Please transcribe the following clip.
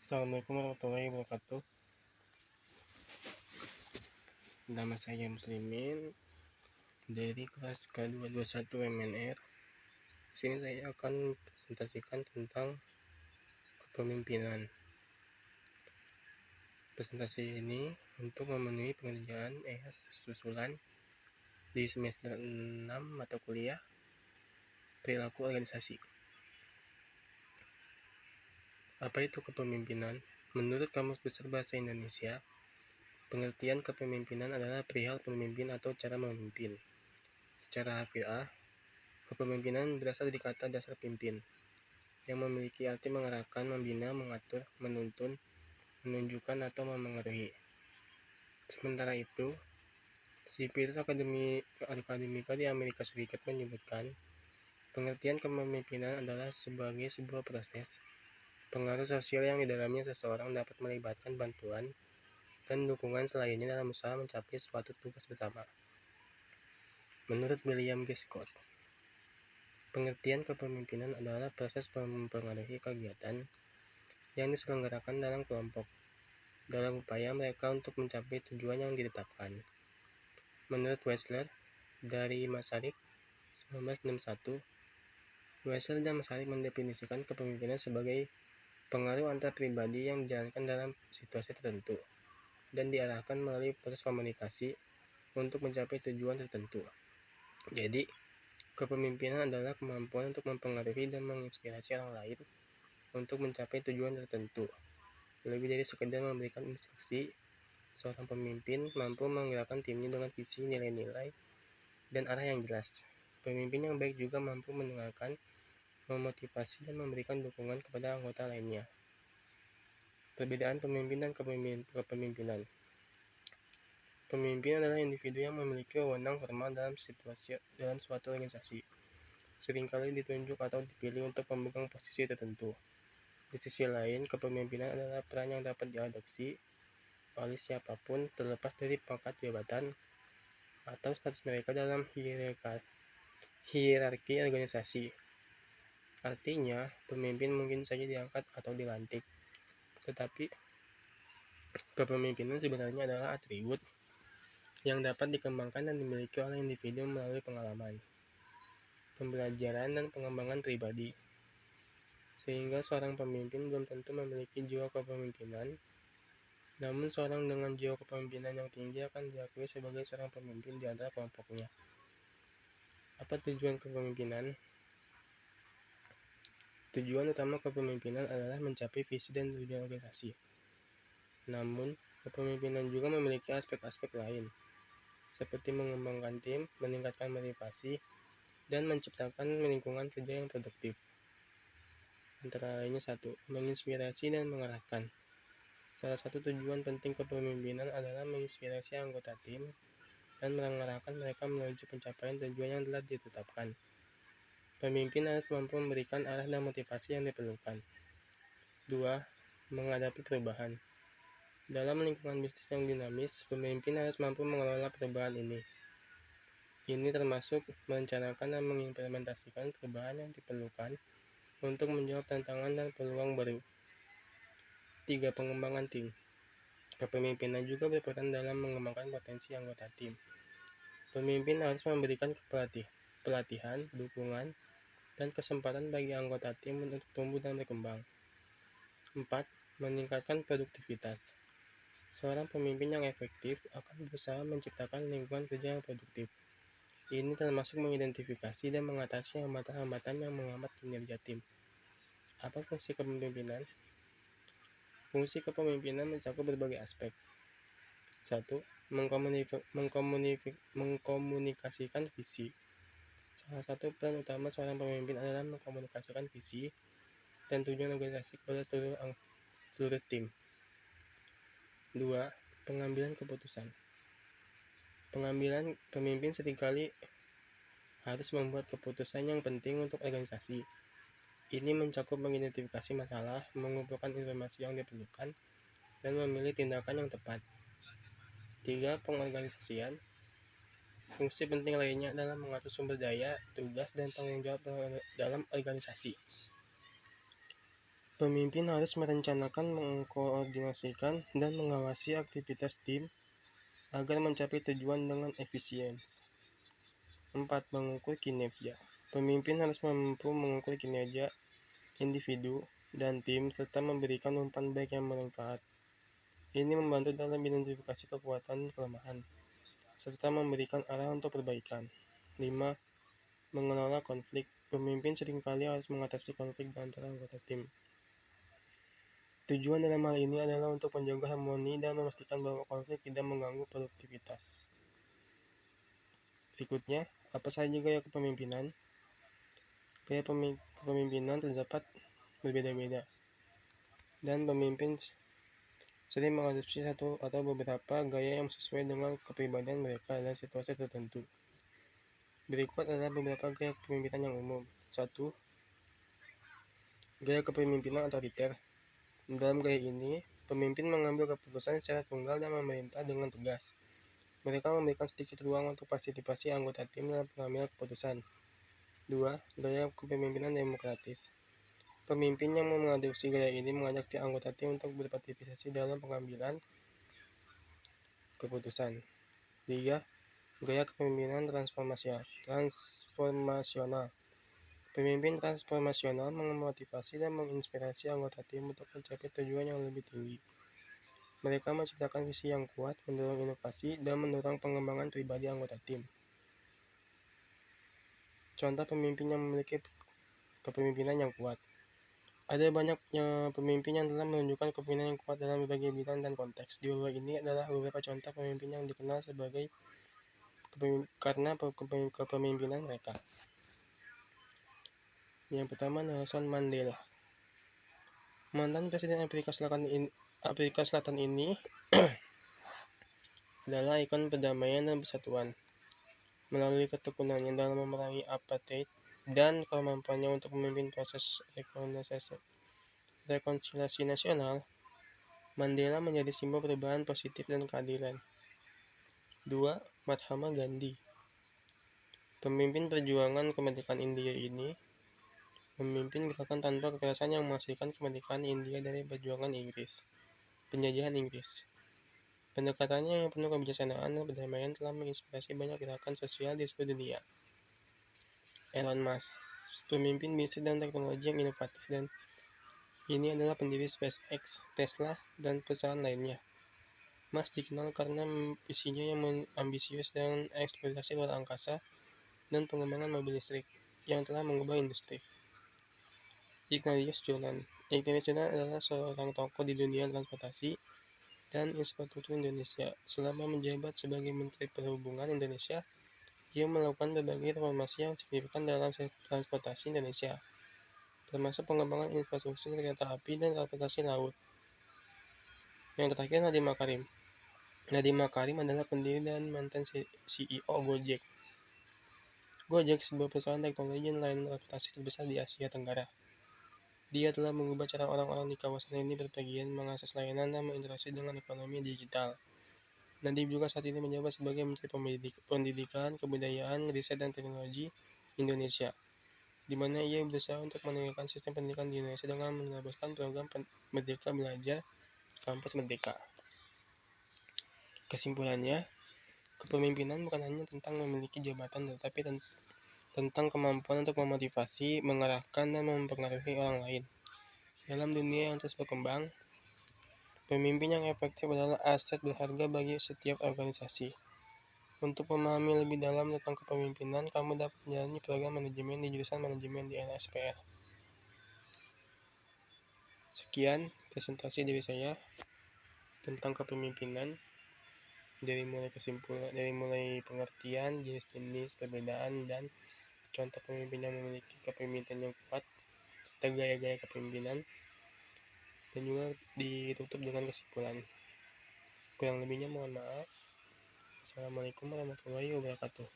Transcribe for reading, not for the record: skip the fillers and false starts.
Assalamualaikum warahmatullahi wabarakatuh. Nama saya Muslimin dari kelas K221 MNR. Di sini saya akan presentasikan tentang kepemimpinan. Presentasi ini untuk memenuhi pengerjaan ES susulan di semester 6 mata kuliah perilaku organisasi. Apa itu kepemimpinan? Menurut Kamus Besar Bahasa Indonesia, pengertian kepemimpinan adalah perihal pemimpin atau cara memimpin. Secara harfiah, kepemimpinan berasal dari kata dasar pimpin, yang memiliki arti mengarahkan, membina, mengatur, menuntun, menunjukkan, atau memengaruhi. Sementara itu, Civitas Academica di Amerika Serikat menyebutkan, pengertian kepemimpinan adalah sebagai sebuah proses pengaruh sosial yang di dalamnya seseorang dapat melibatkan bantuan dan dukungan selainnya dalam usaha mencapai suatu tugas bersama. Menurut William G. Scott, pengertian kepemimpinan adalah proses mempengaruhi kegiatan yang diselenggarakan dalam kelompok, dalam upaya mereka untuk mencapai tujuan yang ditetapkan. Menurut Wessler, dari Masaryk 1961, Wessler dan Masaryk mendefinisikan kepemimpinan sebagai pengaruh antar pribadi yang dijalankan dalam situasi tertentu dan diarahkan melalui proses komunikasi untuk mencapai tujuan tertentu. Jadi, kepemimpinan adalah kemampuan untuk mempengaruhi dan menginspirasi orang lain untuk mencapai tujuan tertentu. Lebih dari sekedar memberikan instruksi, seorang pemimpin mampu menggerakkan timnya dengan visi, nilai-nilai, dan arah yang jelas. Pemimpin yang baik juga mampu mendengarkan, memotivasi, dan memberikan dukungan kepada anggota lainnya. Perbedaan pemimpin dan kepemimpinan. Pemimpin adalah individu yang memiliki wewenang formal dalam suatu organisasi. Seringkali ditunjuk atau dipilih untuk memegang posisi tertentu. Di sisi lain, kepemimpinan adalah peran yang dapat diadopsi oleh siapapun terlepas dari pangkat jabatan atau status mereka dalam hierarki organisasi. Artinya, pemimpin mungkin saja diangkat atau dilantik, tetapi kepemimpinan sebenarnya adalah atribut yang dapat dikembangkan dan dimiliki oleh individu melalui pengalaman, pembelajaran, dan pengembangan pribadi. Sehingga seorang pemimpin belum tentu memiliki jiwa kepemimpinan, namun seorang dengan jiwa kepemimpinan yang tinggi akan diakui sebagai seorang pemimpin di antara kelompoknya. Apa tujuan kepemimpinan? Tujuan utama kepemimpinan adalah mencapai visi dan tujuan organisasi. Namun, kepemimpinan juga memiliki aspek-aspek lain, seperti mengembangkan tim, meningkatkan motivasi, dan menciptakan lingkungan kerja yang produktif. Antara lainnya 1. Menginspirasi dan mengarahkan. Salah satu tujuan penting kepemimpinan adalah menginspirasi anggota tim dan mengarahkan mereka menuju pencapaian tujuan yang telah ditetapkan. Pemimpin harus mampu memberikan arah dan motivasi yang diperlukan. 2. Menghadapi perubahan. Dalam lingkungan bisnis yang dinamis, pemimpin harus mampu mengelola perubahan ini. Ini termasuk merencanakan dan mengimplementasikan perubahan yang diperlukan untuk menjawab tantangan dan peluang baru. 3. Pengembangan tim. Kepemimpinan juga berperan dalam mengembangkan potensi anggota tim. Pemimpin harus memberikan pelatihan, dukungan, dan kesempatan bagi anggota tim untuk tumbuh dan berkembang. 4. Meningkatkan produktivitas. Seorang pemimpin yang efektif akan berusaha menciptakan lingkungan kerja yang produktif. Ini termasuk mengidentifikasi dan mengatasi hambatan-hambatan yang menghambat kinerja tim. Apa fungsi kepemimpinan? Fungsi kepemimpinan mencakup berbagai aspek. 1. Mengkomunikasikan visi. Salah satu peran utama seorang pemimpin adalah mengkomunikasikan visi dan tujuan organisasi kepada seluruh tim. 2. Pengambilan keputusan. Pemimpin seringkali harus membuat keputusan yang penting untuk organisasi. Ini mencakup mengidentifikasi masalah, mengumpulkan informasi yang diperlukan, dan memilih tindakan yang tepat. 3. Pengorganisasian. Fungsi penting lainnya adalah mengatur sumber daya, tugas, dan tanggung jawab dalam organisasi. Pemimpin harus merencanakan, mengkoordinasikan, dan mengawasi aktivitas tim agar mencapai tujuan dengan efisien. 4. Mengukur kinerja. Pemimpin harus mampu mengukur kinerja individu dan tim serta memberikan umpan balik yang bermanfaat. Ini membantu dalam identifikasi kekuatan dan kelemahan, serta memberikan arah untuk perbaikan. 5. Mengelola konflik. Pemimpin seringkali harus mengatasi konflik di antara anggota tim. Tujuan dalam hal ini adalah untuk menjaga harmoni dan memastikan bahwa konflik tidak mengganggu produktivitas. Berikutnya, apa saja gaya kepemimpinan? Gaya kepemimpinan terdapat berbeda-beda, dan pemimpin sering mengadopsi satu atau beberapa gaya yang sesuai dengan kepribadian mereka dan situasi tertentu. Berikut adalah beberapa gaya kepemimpinan yang umum. 1. Gaya kepemimpinan otoriter. Dalam gaya ini, pemimpin mengambil keputusan secara tunggal dan memerintah dengan tegas. Mereka memberikan sedikit ruang untuk partisipasi anggota tim dalam pengambilan keputusan. 2. Gaya kepemimpinan demokratis. Pemimpin yang mengadopsi gaya ini mengajak anggota tim untuk berpartisipasi dalam pengambilan keputusan. 3. Gaya kepemimpinan transformasional. Pemimpin transformasional memotivasi dan menginspirasi anggota tim untuk mencapai tujuan yang lebih tinggi. Mereka menciptakan visi yang kuat, mendorong inovasi, dan mendorong pengembangan pribadi anggota tim. Contoh pemimpin yang memiliki kepemimpinan yang kuat. Ada banyak pemimpin yang telah menunjukkan kepemimpinan yang kuat dalam berbagai bidang dan konteks. Di bawah ini adalah beberapa contoh pemimpin yang dikenal sebagai karena kepemimpinan mereka. Yang pertama, Nelson Mandela. Mantan Presiden Afrika Selatan ini adalah ikon perdamaian dan persatuan. Melalui ketekunannya dalam memerangi apartheid dan kemampuannya untuk memimpin proses rekonsiliasi nasional, Mandela menjadi simbol perubahan positif dan keadilan. 2. Mahatma Gandhi. Pemimpin perjuangan kemerdekaan India ini memimpin gerakan tanpa kekerasan yang menghasilkan kemerdekaan India dari penjajahan Inggris. Pendekatannya yang penuh kebijaksanaan dan perdamaian telah menginspirasi banyak gerakan sosial di seluruh dunia. Elon Musk, pemimpin bisnis dan teknologi yang inovatif, dan ini adalah pendiri SpaceX, Tesla, dan perusahaan lainnya. Musk dikenal karena visinya yang ambisius dan eksplorasi luar angkasa dan pengembangan mobil listrik yang telah mengubah industri. Ignatius Jonan adalah seorang tokoh di dunia transportasi dan infrastruktur Indonesia. Selama menjabat sebagai Menteri Perhubungan Indonesia, ia melakukan berbagai reformasi yang signifikan dalam transportasi Indonesia, termasuk pengembangan infrastruktur kereta api dan transportasi laut. Yang terakhir, Nadiem Makarim. Nadiem Makarim adalah pendiri dan mantan CEO Gojek. Gojek, sebuah perusahaan teknologi dan layanan transportasi terbesar di Asia Tenggara. Dia telah mengubah cara orang-orang di kawasan ini berpergian, mengakses layanan, dan berinteraksi dengan ekonomi digital. Nadiem juga saat ini menjabat sebagai Menteri Pendidikan, Kebudayaan, Riset, dan Teknologi Indonesia, di mana ia berusaha untuk menegakkan sistem pendidikan di Indonesia dengan menerapkan program Merdeka Belajar Kampus Merdeka. Kesimpulannya, kepemimpinan bukan hanya tentang memiliki jabatan, tetapi tentang kemampuan untuk memotivasi, mengarahkan, dan mempengaruhi orang lain. Dalam dunia yang terus berkembang, pemimpin yang efektif adalah aset berharga bagi setiap organisasi. Untuk memahami lebih dalam tentang kepemimpinan, kamu dapat menjalani program manajemen di jurusan manajemen di LSPR. Sekian presentasi dari saya tentang kepemimpinan, dari mulai pengertian, jenis-jenis, perbedaan, dan contoh pemimpin yang memiliki kepemimpinan yang kuat, serta gaya-gaya kepemimpinan, dan juga ditutup dengan kesimpulan. Kurang lebihnya mohon maaf. Assalamualaikum warahmatullahi wabarakatuh.